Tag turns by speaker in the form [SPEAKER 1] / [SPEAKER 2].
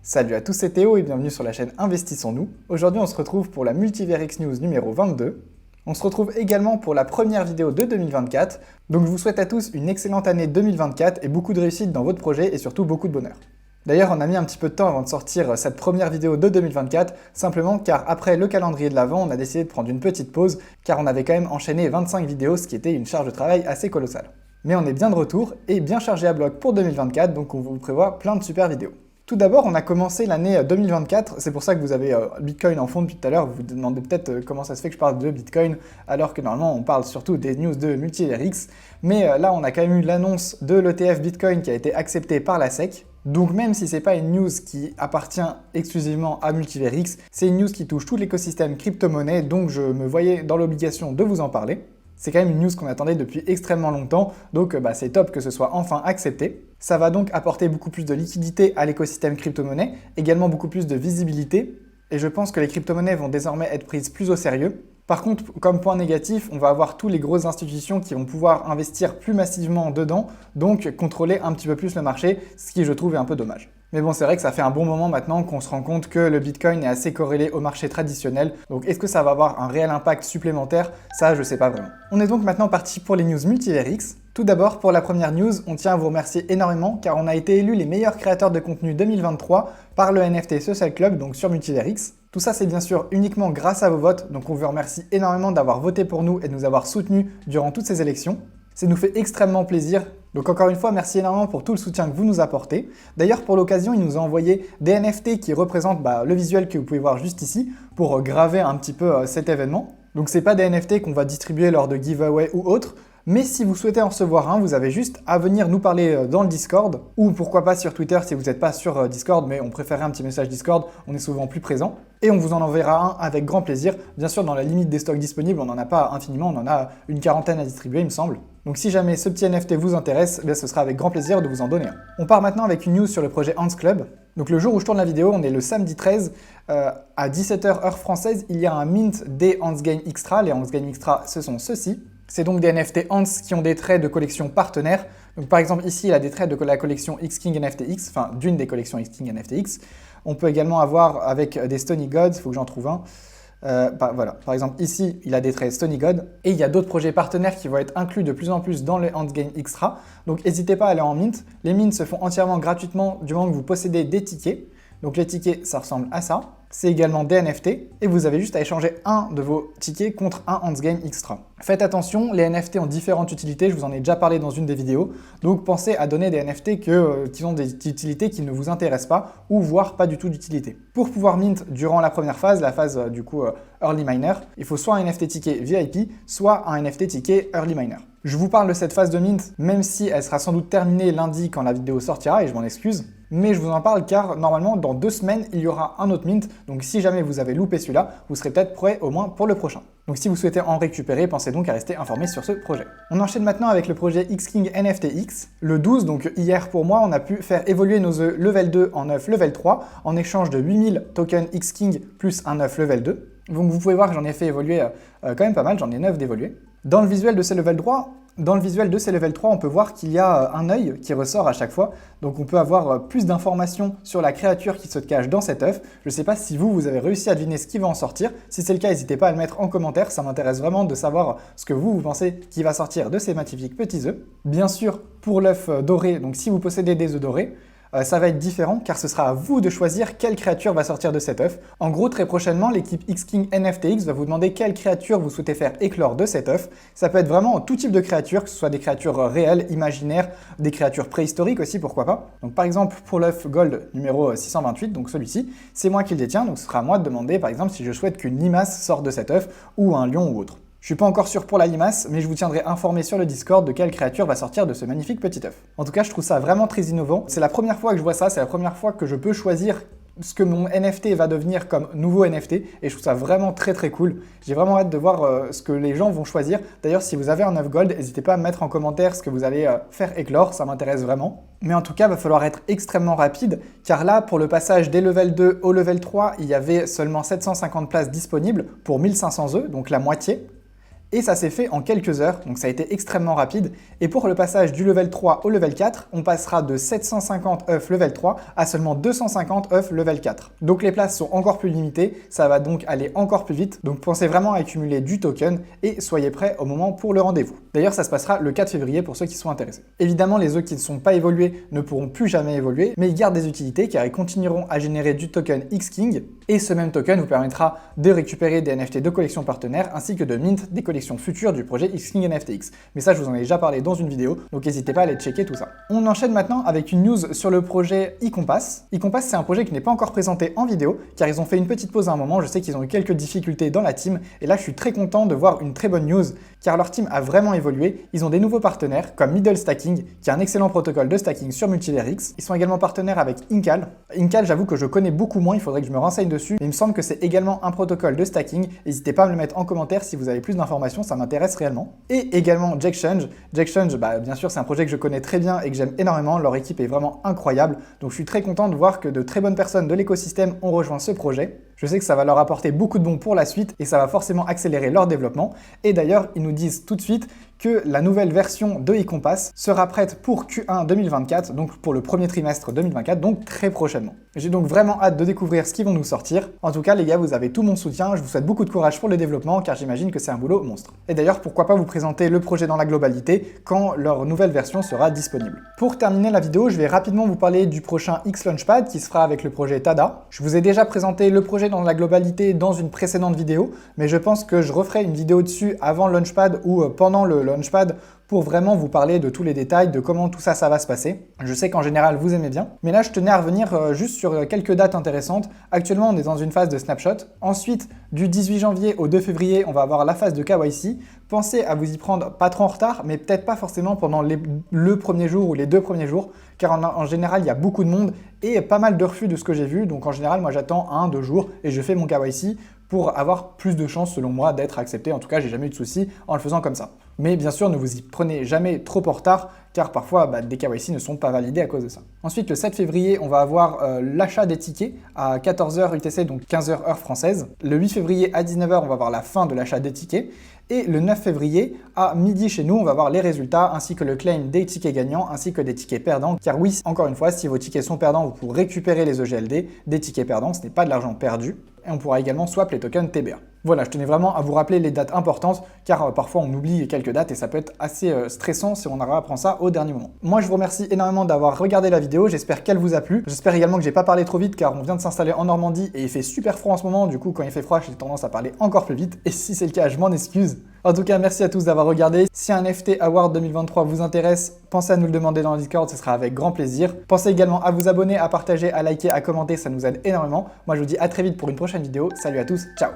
[SPEAKER 1] Salut à tous, c'est Théo et bienvenue sur la chaîne Investissons-nous. Aujourd'hui on se retrouve pour la Multiverix News numéro 22. On se retrouve également pour la première vidéo de 2024. Donc je vous souhaite à tous une excellente année 2024 et beaucoup de réussite dans votre projet et surtout beaucoup de bonheur. D'ailleurs on a mis un petit peu de temps avant de sortir cette première vidéo de 2024, simplement car après le calendrier de l'Avent, on a décidé de prendre une petite pause car on avait quand même enchaîné 25 vidéos, ce qui était une charge de travail assez colossale. Mais on est bien de retour et bien chargé à bloc pour 2024, donc on vous prévoit plein de super vidéos. Tout d'abord, on a commencé l'année 2024, c'est pour ça que vous avez Bitcoin en fond depuis tout à l'heure, vous vous demandez peut-être comment ça se fait que je parle de Bitcoin, alors que normalement on parle surtout des news de Multiverix, mais là on a quand même eu l'annonce de l'ETF Bitcoin qui a été accepté par la SEC, donc même si c'est pas une news qui appartient exclusivement à Multiverix, c'est une news qui touche tout l'écosystème crypto-monnaie, donc je me voyais dans l'obligation de vous en parler. C'est quand même une news qu'on attendait depuis extrêmement longtemps, donc c'est top que ce soit enfin accepté. Ça va donc apporter beaucoup plus de liquidité à l'écosystème crypto-monnaie, également beaucoup plus de visibilité, et je pense que les crypto-monnaies vont désormais être prises plus au sérieux. Par contre, comme point négatif, on va avoir tous les grosses institutions qui vont pouvoir investir plus massivement dedans, donc contrôler un petit peu plus le marché, ce qui je trouve est un peu dommage. Mais bon, c'est vrai que ça fait un bon moment maintenant qu'on se rend compte que le Bitcoin est assez corrélé au marché traditionnel, donc est-ce que ça va avoir un réel impact supplémentaire? Ça, je sais pas vraiment. On est donc maintenant parti pour les news Multiverix. Tout d'abord, pour la première news, on tient à vous remercier énormément car on a été élus les meilleurs créateurs de contenu 2023 par le NFT Social Club, donc sur Multiverix. Tout ça, c'est bien sûr uniquement grâce à vos votes, donc on vous remercie énormément d'avoir voté pour nous et de nous avoir soutenus durant toutes ces élections. Ça nous fait extrêmement plaisir. Donc encore une fois, merci énormément pour tout le soutien que vous nous apportez. D'ailleurs, pour l'occasion, il nous a envoyé des NFT qui représentent le visuel que vous pouvez voir juste ici pour graver un petit peu cet événement. Donc c'est pas des NFT qu'on va distribuer lors de giveaway ou autre, mais si vous souhaitez en recevoir un, vous avez juste à venir nous parler dans le Discord, ou pourquoi pas sur Twitter si vous n'êtes pas sur Discord, mais on préférait un petit message Discord, on est souvent plus présent. Et on vous en enverra un avec grand plaisir, bien sûr dans la limite des stocks disponibles, on n'en a pas infiniment, on en a une quarantaine à distribuer il me semble. Donc si jamais ce petit NFT vous intéresse, ce sera avec grand plaisir de vous en donner un. On part maintenant avec une news sur le projet Hans Club. Donc le jour où je tourne la vidéo, on est le samedi 13, à 17h heure française, il y a un mint des Hans Game Extra. Les Hans Game Extra, ce sont ceux-ci. C'est donc des NFT Hans qui ont des traits de collection partenaires. Donc par exemple ici, il a des traits de la collection X-King NFTX, enfin d'une des collections X-King NFTX. On peut également avoir avec des Stony Gods, il faut que j'en trouve un. Voilà, par exemple ici, il a des traits Stony God. Et il y a d'autres projets partenaires qui vont être inclus de plus en plus dans le Hans Game Extra. Donc n'hésitez pas à aller en mint. Les mints se font entièrement gratuitement du moment que vous possédez des tickets. Donc les tickets, ça ressemble à ça. C'est également des NFT et vous avez juste à échanger un de vos tickets contre un Hans Game Extra. Faites attention, les NFT ont différentes utilités, je vous en ai déjà parlé dans une des vidéos, donc pensez à donner des NFT qui ont des utilités qui ne vous intéressent pas ou voire pas du tout d'utilité. Pour pouvoir mint durant la première phase, la phase Early Miner, il faut soit un NFT ticket VIP, soit un NFT ticket Early Miner. Je vous parle de cette phase de mint, même si elle sera sans doute terminée lundi quand la vidéo sortira, et je m'en excuse. Mais je vous en parle car normalement dans 2 semaines il y aura un autre mint, donc si jamais vous avez loupé celui-là, vous serez peut-être prêt au moins pour le prochain. Donc si vous souhaitez en récupérer, pensez donc à rester informé sur ce projet. On enchaîne maintenant avec le projet X-King NFTX. Le 12, donc hier pour moi, on a pu faire évoluer nos œufs level 2 en œufs level 3 en échange de 8000 tokens X-King plus un œuf level 2. Donc vous pouvez voir que j'en ai fait évoluer quand même pas mal, j'en ai 9 d'évoluer. Dans le visuel de ces level 3, on peut voir qu'il y a un œil qui ressort à chaque fois. Donc on peut avoir plus d'informations sur la créature qui se cache dans cet œuf. Je ne sais pas si vous avez réussi à deviner ce qui va en sortir. Si c'est le cas, n'hésitez pas à le mettre en commentaire. Ça m'intéresse vraiment de savoir ce que vous pensez qui va sortir de ces magnifiques petits œufs. Bien sûr, pour l'œuf doré, donc si vous possédez des œufs dorés, ça va être différent car ce sera à vous de choisir quelle créature va sortir de cet œuf. En gros, très prochainement, l'équipe X-King NFTX va vous demander quelle créature vous souhaitez faire éclore de cet œuf. Ça peut être vraiment tout type de créatures, que ce soit des créatures réelles, imaginaires, des créatures préhistoriques aussi, pourquoi pas. Donc par exemple, pour l'œuf Gold numéro 628, donc celui-ci, c'est moi qui le détiens, donc ce sera à moi de demander par exemple si je souhaite qu'une limace sorte de cet œuf, ou un lion ou autre. Je suis pas encore sûr pour la limace, mais je vous tiendrai informé sur le Discord de quelle créature va sortir de ce magnifique petit œuf. En tout cas, je trouve ça vraiment très innovant. C'est la première fois que je vois ça, c'est la première fois que je peux choisir ce que mon NFT va devenir comme nouveau NFT et je trouve ça vraiment très très cool. J'ai vraiment hâte de voir ce que les gens vont choisir. D'ailleurs, si vous avez un œuf gold, n'hésitez pas à me mettre en commentaire ce que vous allez faire éclore, ça m'intéresse vraiment. Mais en tout cas, il va falloir être extrêmement rapide car là, pour le passage des level 2 au level 3, il y avait seulement 750 places disponibles pour 1500 œufs, donc la moitié. Et ça s'est fait en quelques heures, donc ça a été extrêmement rapide. Et pour le passage du level 3 au level 4, on passera de 750 œufs level 3 à seulement 250 œufs level 4. Donc les places sont encore plus limitées, ça va donc aller encore plus vite. Donc pensez vraiment à accumuler du token et soyez prêts au moment pour le rendez-vous. D'ailleurs, ça se passera le 4 février pour ceux qui sont intéressés. Évidemment, les œufs qui ne sont pas évolués ne pourront plus jamais évoluer, mais ils gardent des utilités car ils continueront à générer du token X-King. Et ce même token vous permettra de récupérer des NFT de collections partenaires ainsi que de mint des collections futures du projet X-King NFTX. Mais ça, je vous en ai déjà parlé dans une vidéo, donc n'hésitez pas à aller checker tout ça. On enchaîne maintenant avec une news sur le projet eCompass. eCompass, c'est un projet qui n'est pas encore présenté en vidéo, car ils ont fait une petite pause à un moment. Je sais qu'ils ont eu quelques difficultés dans la team, et là, je suis très content de voir une très bonne news, car leur team a vraiment évolué. Ils ont des nouveaux partenaires, comme Middle Stacking, qui est un excellent protocole de stacking sur MultiVerX. Ils sont également partenaires avec Inkal. Inkal, j'avoue que je connais beaucoup moins, il faudrait que je me renseigne dessus, mais il me semble que c'est également un protocole de stacking. N'hésitez pas à me le mettre en commentaire si vous avez plus d'informations, ça m'intéresse réellement. Et également Jackchange. Jackchange, bien sûr, c'est un projet que je connais très bien et que j'aime énormément. Leur équipe est vraiment incroyable, donc je suis très content de voir que de très bonnes personnes de l'écosystème ont rejoint ce projet. Je sais que ça va leur apporter beaucoup de bons pour la suite et ça va forcément accélérer leur développement. Et d'ailleurs, ils nous disent tout de suite que la nouvelle version de eCompass sera prête pour Q1 2024, donc pour le premier trimestre 2024, donc très prochainement. J'ai donc vraiment hâte de découvrir ce qu'ils vont nous sortir. En tout cas, les gars, vous avez tout mon soutien, je vous souhaite beaucoup de courage pour le développement, car j'imagine que c'est un boulot monstre. Et d'ailleurs, pourquoi pas vous présenter le projet dans la globalité quand leur nouvelle version sera disponible. Pour terminer la vidéo, je vais rapidement vous parler du prochain X-Launchpad qui se fera avec le projet Tada. Je vous ai déjà présenté le projet dans la globalité dans une précédente vidéo, mais je pense que je referai une vidéo dessus avant le Launchpad ou pendant le Launchpad pour vraiment vous parler de tous les détails, de comment tout ça va se passer. Je sais qu'en général, vous aimez bien. Mais là, je tenais à revenir juste sur quelques dates intéressantes. Actuellement, on est dans une phase de snapshot. Ensuite, du 18 janvier au 2 février, on va avoir la phase de KYC. Pensez à vous y prendre pas trop en retard, mais peut-être pas forcément pendant le premier jour ou les 2 premiers jours, car en général, il y a beaucoup de monde et pas mal de refus de ce que j'ai vu. Donc en général, moi, j'attends 1-2 jours et je fais mon KYC pour avoir plus de chances, selon moi, d'être accepté. En tout cas, j'ai jamais eu de soucis en le faisant comme ça. Mais bien sûr, ne vous y prenez jamais trop en retard, car parfois, des KYC ne sont pas validés à cause de ça. Ensuite, le 7 février, on va avoir l'achat des tickets à 14h UTC, donc 15h heure française. Le 8 février à 19h, on va avoir la fin de l'achat des tickets. Et le 9 février, à midi chez nous, on va voir les résultats, ainsi que le claim des tickets gagnants, ainsi que des tickets perdants. Car oui, encore une fois, si vos tickets sont perdants, vous pourrez récupérer les EGLD des tickets perdants, ce n'est pas de l'argent perdu. Et on pourra également swap les tokens TBA. Voilà, je tenais vraiment à vous rappeler les dates importantes, car parfois on oublie quelques dates et ça peut être assez stressant si on apprend ça au dernier moment. Moi, je vous remercie énormément d'avoir regardé la vidéo, j'espère qu'elle vous a plu. J'espère également que j'ai pas parlé trop vite, car on vient de s'installer en Normandie et il fait super froid en ce moment, du coup quand il fait froid, j'ai tendance à parler encore plus vite, et si c'est le cas, je m'en excuse. En tout cas, merci à tous d'avoir regardé. Si un NFT Award 2023 vous intéresse, pensez à nous le demander dans le Discord, ce sera avec grand plaisir. Pensez également à vous abonner, à partager, à liker, à commenter, ça nous aide énormément. Moi, je vous dis à très vite pour une prochaine vidéo. Salut à tous, ciao!